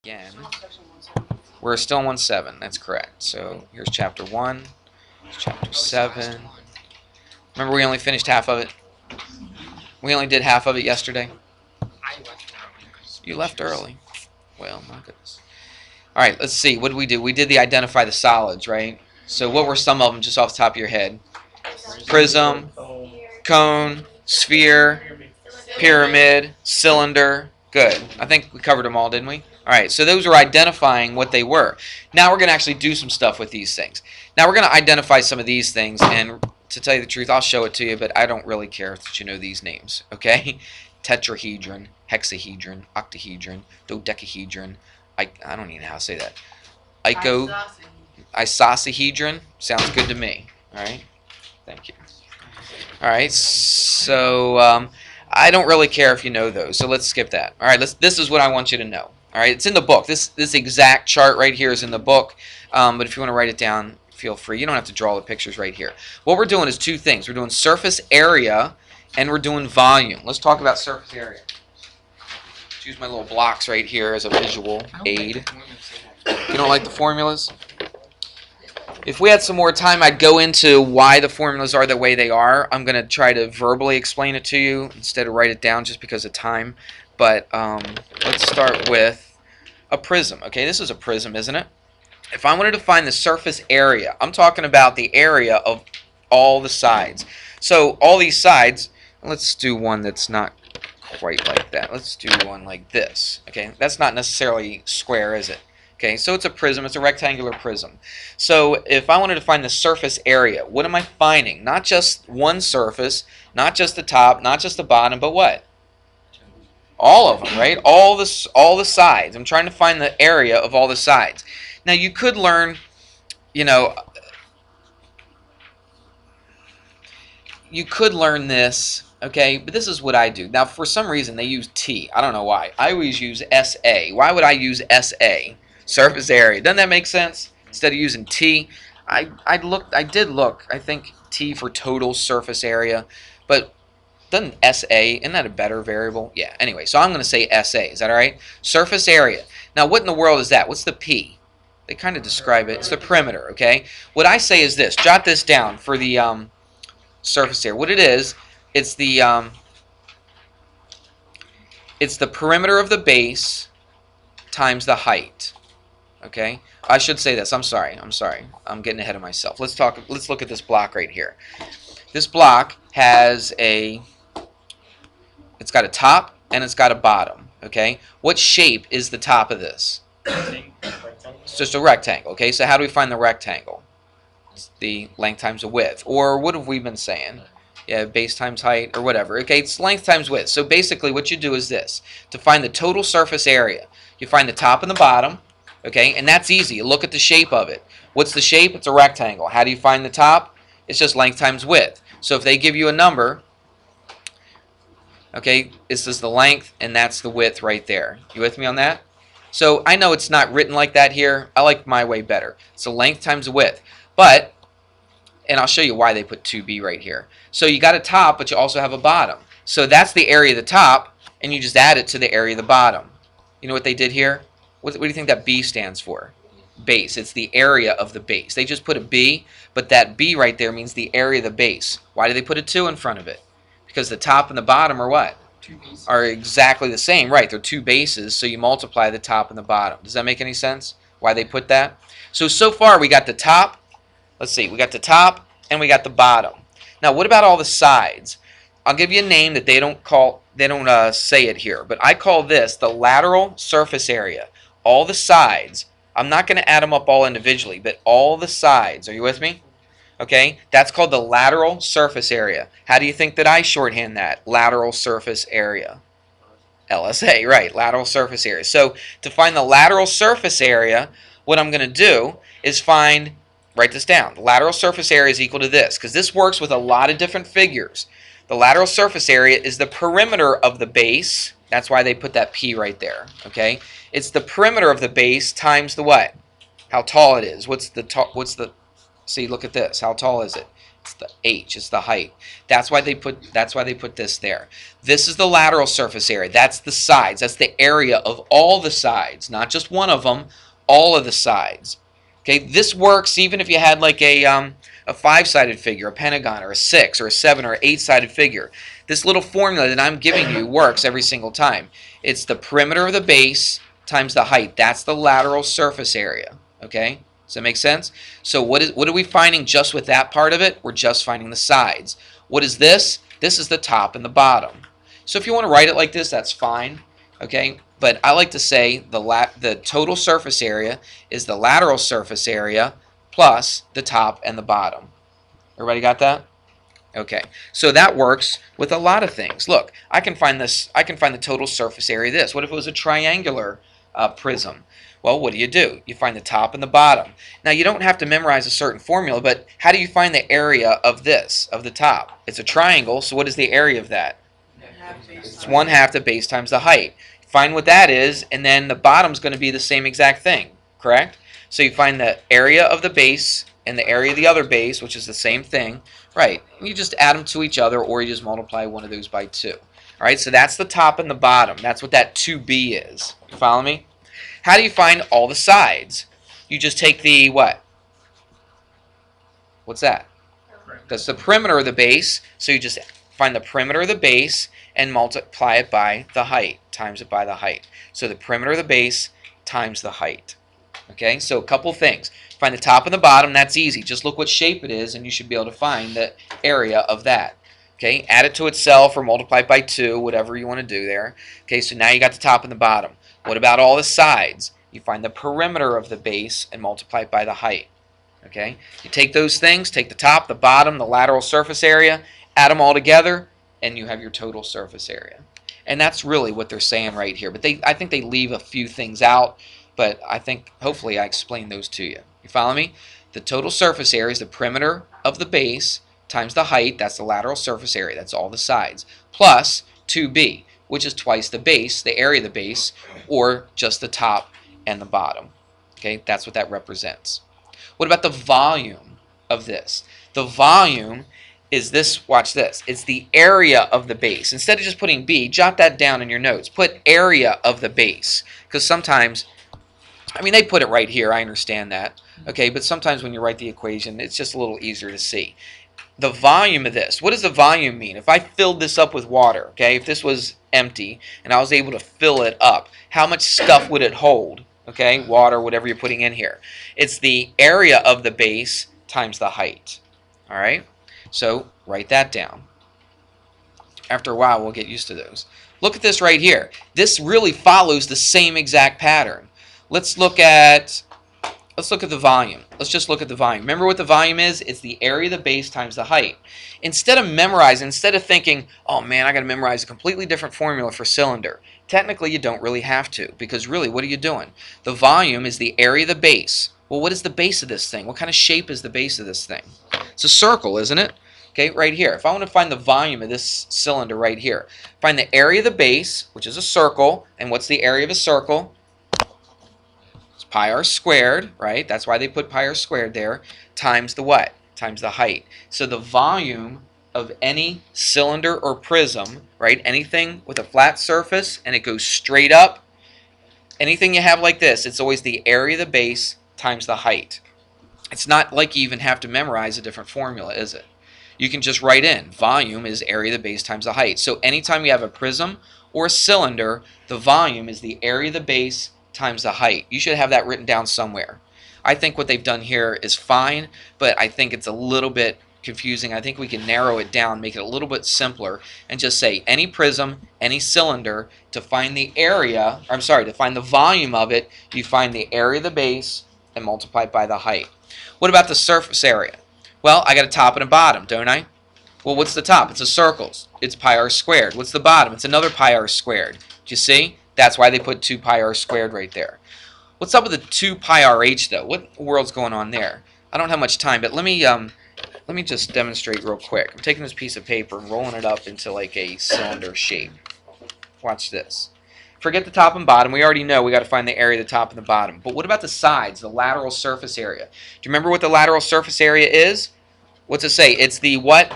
Again, we're still in 1-7. That's correct. So here's chapter 1, chapter 7. Remember, we only finished half of it. We only did half of it yesterday. You left early. Well, my goodness. All right, let's see. What did we do? We did the identify the solids, right? So what were some of them just off the top of your head? Prism, cone, sphere, pyramid, cylinder. Good. I think we covered them all, didn't we? All right, so those are identifying what they were. Now we're going to actually do some stuff with these things. Now we're going to identify some of these things, and to tell you the truth, I'll show it to you, but I don't really care that you know these names, okay? Tetrahedron, hexahedron, octahedron, dodecahedron. I don't even know how to say that. Isosahedron. Sounds good to me. All right. Thank you. All right. So I don't really care if you know those. So let's skip that. All right. This is what I want you to know. All right. It's in the book. This exact chart right here is in the book. But if you want to write it down, feel free. You don't have to draw the pictures right here. What we're doing is two things. We're doing surface area and we're doing volume. Let's talk about surface area. Use my little blocks right here as a visual aid. You don't like the formulas? If we had some more time, I'd go into why the formulas are the way they are. I'm going to try to verbally explain it to you instead of write it down just because of time. But let's start with a prism. Okay, this is a prism, isn't it? If I wanted to find the surface area, I'm talking about the area of all the sides. So all these sides, let's do one that's not quite like that. Let's do one like this. Okay, that's not necessarily square, is it? Okay, so it's a prism. It's a rectangular prism. So if I wanted to find the surface area, what am I finding? Not just one surface, not just the top, not just the bottom, but what? All of them, right? All the sides. I'm trying to find the area of all the sides. Now you could learn, you could learn this. Okay, but this is what I do. Now, for some reason, they use T. I don't know why. I always use SA. Why would I use SA? Surface area. Doesn't that make sense? Instead of using T, I did look. I think T for total surface area, but doesn't SA, isn't that a better variable? Yeah, anyway, so I'm going to say SA. Is that all right? Surface area. Now, what in the world is that? What's the P? They kind of describe it. It's the perimeter, okay? What I say is this. Jot this down for the surface area. What it is, it's the perimeter of the base times the height. Okay, I should say this. I'm sorry. I'm getting ahead of myself. Let's look at this block right here. This block has it's got a top and it's got a bottom. Okay, what shape is the top of this? It's just a rectangle. Okay, so how do we find the rectangle? It's the length times the width. Or what have we been saying? Yeah, base times height or whatever. Okay, it's length times width. So basically what you do is this. To find the total surface area, you find the top and the bottom, okay, and that's easy. You look at the shape of it. What's the shape? It's a rectangle. How do you find the top? It's just length times width. So if they give you a number, okay, this is the length and that's the width right there. You with me on that? So I know it's not written like that here. I like my way better. So length times width. But, and I'll show you why they put 2b right here. So you got a top, but you also have a bottom. So that's the area of the top, and you just add it to the area of the bottom. You know what they did here? What do you think that B stands for? Base. It's the area of the base. They just put a B, but that B right there means the area of the base. Why do they put a 2 in front of it? Because the top and the bottom are what? Are exactly the same. Right, they're two bases, so you multiply the top and the bottom. Does that make any sense? Why they put that? So far we got the top. Let's see, we got the top and we got the bottom. Now, what about all the sides? I'll give you a name that they don't say it here, but I call this the lateral surface area. All the sides. I'm not going to add them up all individually, but all the sides. Are you with me? Okay, that's called the lateral surface area. How do you think that I shorthand that? Lateral surface area. LSA, right, lateral surface area. So to find the lateral surface area, what I'm going to do is write this down. The lateral surface area is equal to this, because this works with a lot of different figures. The lateral surface area is the perimeter of the base. That's why they put that P right there. Okay, it's the perimeter of the base times the what? How tall it is. See, look at this. How tall is it? It's the h. It's the height. That's why they put this there. This is the lateral surface area. That's the sides. That's the area of all the sides, not just one of them. All of the sides. Okay, this works even if you had like a 5-sided figure, a pentagon, or a 6, or a 7, or 8-sided figure. This little formula that I'm giving you works every single time. It's the perimeter of the base times the height. That's the lateral surface area. Okay, does that make sense? So what are we finding just with that part of it? We're just finding the sides. What is this? This is the top and the bottom. So if you want to write it like this, that's fine. Okay, but I like to say the total surface area is the lateral surface area plus the top and the bottom. Everybody got that? Okay, so that works with a lot of things. Look, I can find the total surface area of this. What if it was a triangular prism? Well, what do? You find the top and the bottom. Now, you don't have to memorize a certain formula, but how do you find the area of this, of the top? It's a triangle, so what is the area of that? It's 1/2 the base times the height. Find what that is, and then the bottom's going to be the same exact thing, correct? So you find the area of the base and the area of the other base, which is the same thing, right? And you just add them to each other, or you just multiply one of those by 2. All right, so that's the top and the bottom. That's what that 2b is. You follow me? How do you find all the sides? You just take the what? What's that? That's the perimeter of the base, so you just find the perimeter of the base and multiply it by the height, times it by the height. So the perimeter of the base times the height. Okay, so a couple things. Find the top and the bottom, that's easy. Just look what shape it is and you should be able to find the area of that. Okay, add it to itself or multiply it by 2, whatever you want to do there. Okay, so now you got the top and the bottom. What about all the sides? You find the perimeter of the base and multiply it by the height. Okay, you take those things, take the top, the bottom, the lateral surface area, add them all together, and you have your total surface area. And that's really what they're saying right here. But I think they leave a few things out, but I think hopefully I explained those to you. You follow me? The total surface area is the perimeter of the base times the height. That's the lateral surface area. That's all the sides. Plus 2b, which is twice the base, the area of the base, or just the top and the bottom. Okay, that's what that represents. What about the volume of this? The volume is this, watch this, it's the area of the base. Instead of just putting b, jot that down in your notes. Put area of the base, because sometimes, I mean, they put it right here, I understand that, okay, but sometimes when you write the equation, it's just a little easier to see. The volume of this, what does the volume mean? If I filled this up with water, okay, if this was empty and I was able to fill it up, how much stuff would it hold? Okay, water, whatever you're putting in here. It's the area of the base times the height. All right, so write that down. After a while, we'll get used to those. Look at this right here. This really follows the same exact pattern. Let's look at the volume. Let's just look at the volume. Remember what the volume is? It's the area of the base times the height. Instead of memorizing, instead of thinking, oh man, I got to memorize a completely different formula for cylinder. Technically, you don't really have to, because really, what are you doing? The volume is the area of the base. Well, what is the base of this thing? What kind of shape is the base of this thing? It's a circle, isn't it? Okay, right here. If I want to find the volume of this cylinder right here, find the area of the base, which is a circle, and what's the area of a circle? It's pi r squared, right? That's why they put pi r squared there, times the what? Times the height. So the volume of any cylinder or prism, right? Anything with a flat surface and it goes straight up, anything you have like this, it's always the area of the base times the height. It's not like you even have to memorize a different formula, is it? You can just write in volume is area of the base times the height. So anytime you have a prism or a cylinder, the volume is the area of the base times the height. You should have that written down somewhere. I think what they've done here is fine, but I think it's a little bit confusing. I think we can narrow it down, make it a little bit simpler, and just say any prism, any cylinder, to find the area, to find the volume of it, you find the area of the base and multiply it by the height. What about the surface area? Well, I got a top and a bottom, don't I? Well, what's the top? It's a circle. It's pi r squared. What's the bottom? It's another pi r squared. Do you see? That's why they put 2 pi r squared right there. What's up with the 2 pi rh though? What in the world's going on there? I don't have much time, but let me just demonstrate real quick. I'm taking this piece of paper and rolling it up into like a cylinder shape. Watch this. Forget the top and bottom. We already know we got to find the area of the top and the bottom. But what about the sides, the lateral surface area? Do you remember what the lateral surface area is? What's it say? It's the what?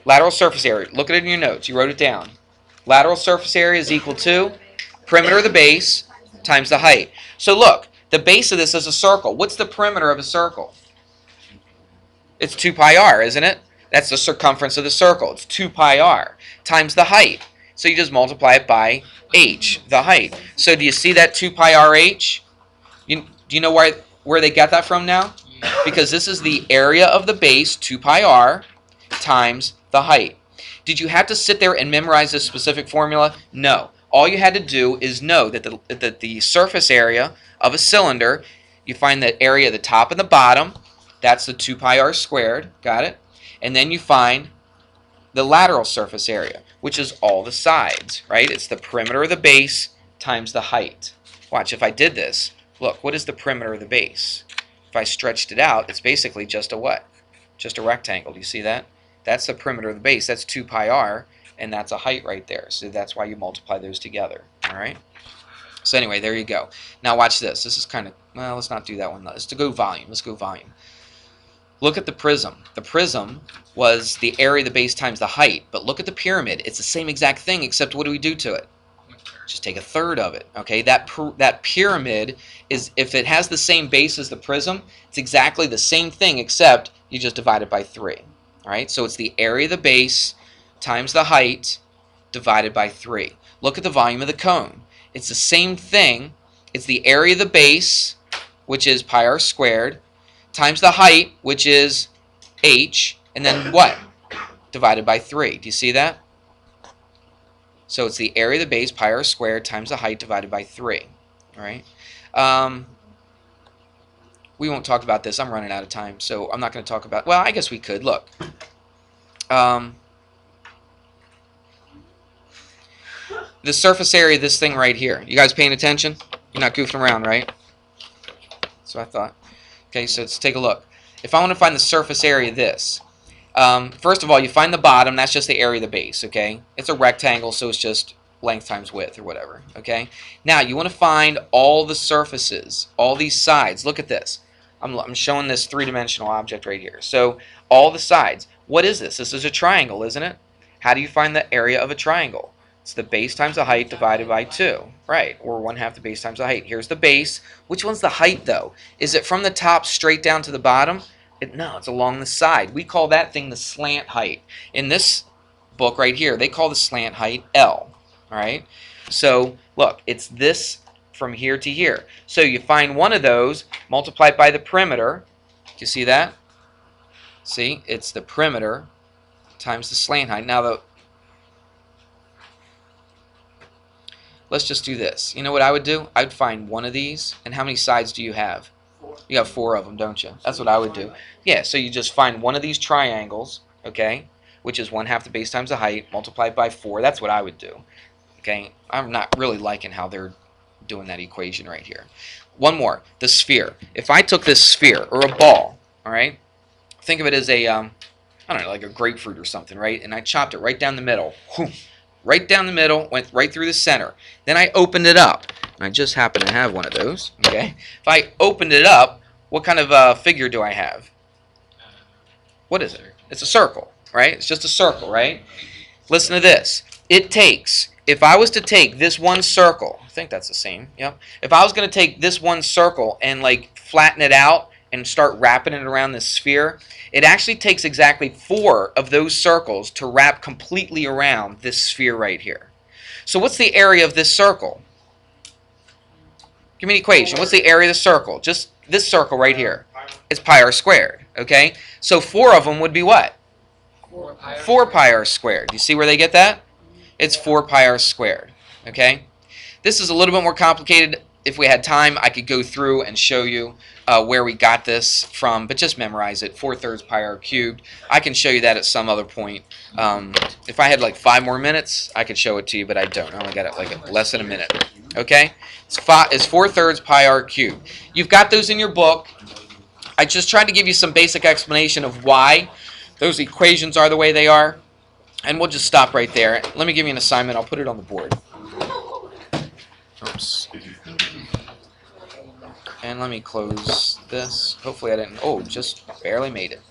Lateral surface area. Look at it in your notes. You wrote it down. Lateral surface area is equal to perimeter of the base times the height. So look, the base of this is a circle. What's the perimeter of a circle? It's 2 pi r, isn't it? That's the circumference of the circle. It's 2 pi r times the height. So you just multiply it by h, the height. So do you see that 2 pi r h? Do you know where they got that from now? Because this is the area of the base, 2 pi r, times the height. Did you have to sit there and memorize this specific formula? No. All you had to do is know that the surface area of a cylinder, you find the area at the top and the bottom. That's the 2 pi r squared. Got it? And then you find the lateral surface area, which is all the sides, right? It's the perimeter of the base times the height. Watch, if I did this, look, what is the perimeter of the base? If I stretched it out, it's basically just a what? Just a rectangle. Do you see that? That's the perimeter of the base. That's 2 pi r, and that's a height right there. So that's why you multiply those together. All right? So anyway, there you go. Now watch this. This is kind of, well, let's not do that one. Let's go volume. Let's go volume. Look at the prism. The prism was the area of the base times the height. But look at the pyramid. It's the same exact thing, except what do we do to it? Just take a third of it. Okay, that pyramid is, if it has the same base as the prism, it's exactly the same thing, except you just divide it by 3. All right, so it's the area of the base times the height divided by 3. Look at the volume of the cone. It's the same thing. It's the area of the base, which is pi r squared, times the height, which is h, and then what? Divided by 3. Do you see that? So it's the area of the base, pi r squared, times the height divided by 3. All right? We won't talk about this. I'm running out of time, so I'm not going to talk about... Well, I guess we could. Look. The surface area of this thing right here. You guys paying attention? You're not goofing around, right? That's what I thought. Okay, so let's take a look. If I want to find the surface area of this, first of all, you find the bottom. That's just the area of the base, okay? It's a rectangle, so it's just length times width or whatever, okay? Now, you want to find all the surfaces, all these sides. Look at this. I'm showing this three-dimensional object right here. So, all the sides. What is this? This is a triangle, isn't it? How do you find the area of a triangle? It's the base times the height divided by 2. Right, or 1/2 the base times the height. Here's the base. Which one's the height, though? Is it from the top straight down to the bottom? No, it's along the side. We call that thing the slant height. In this book right here, they call the slant height L. All right? So, look, it's this from here to here. So you find one of those, multiply it by the perimeter. Do you see that? See, it's the perimeter times the slant height. Now, let's just do this. You know what I would do? I'd find one of these. And how many sides do you have? 4. You have 4 of them, don't you? That's what I would do. Yeah, so you just find one of these triangles, okay, which is 1/2 the base times the height, multiplied by 4. That's what I would do. Okay, I'm not really liking how they're doing that equation right here. One more, the sphere. If I took this sphere, or a ball, all right, think of it as a, I don't know, like a grapefruit or something, right, and I chopped it right down the middle. Right down the middle, went right through the center. Then I opened it up. And I just happen to have one of those. Okay. If I opened it up, what kind of figure do I have? What is it? It's a circle, right? It's just a circle, right? Listen to this. It takes, if I was to take this one circle, I think that's the same, yep. If I was going to take this one circle and like flatten it out and start wrapping it around this sphere, it actually takes exactly 4 of those circles to wrap completely around this sphere right here. So what's the area of this circle? Give me an equation. What's the area of the circle? Just this circle right here. It's pi r squared, okay? So 4 of them would be what? 4 pi r squared. You see where they get that? It's 4 pi r squared, okay? This is a little bit more complicated. If we had time, I could go through and show you where we got this from, but just memorize it, 4/3 pi r cubed. I can show you that at some other point. If I had like 5 more minutes, I could show it to you, but I don't. I only got it like less than a minute. Okay? It's 4/3 pi r cubed. You've got those in your book. I just tried to give you some basic explanation of why those equations are the way they are, and we'll just stop right there. Let me give you an assignment. I'll put it on the board. Oops. And let me close this. Hopefully I didn't... Oh, just barely made it.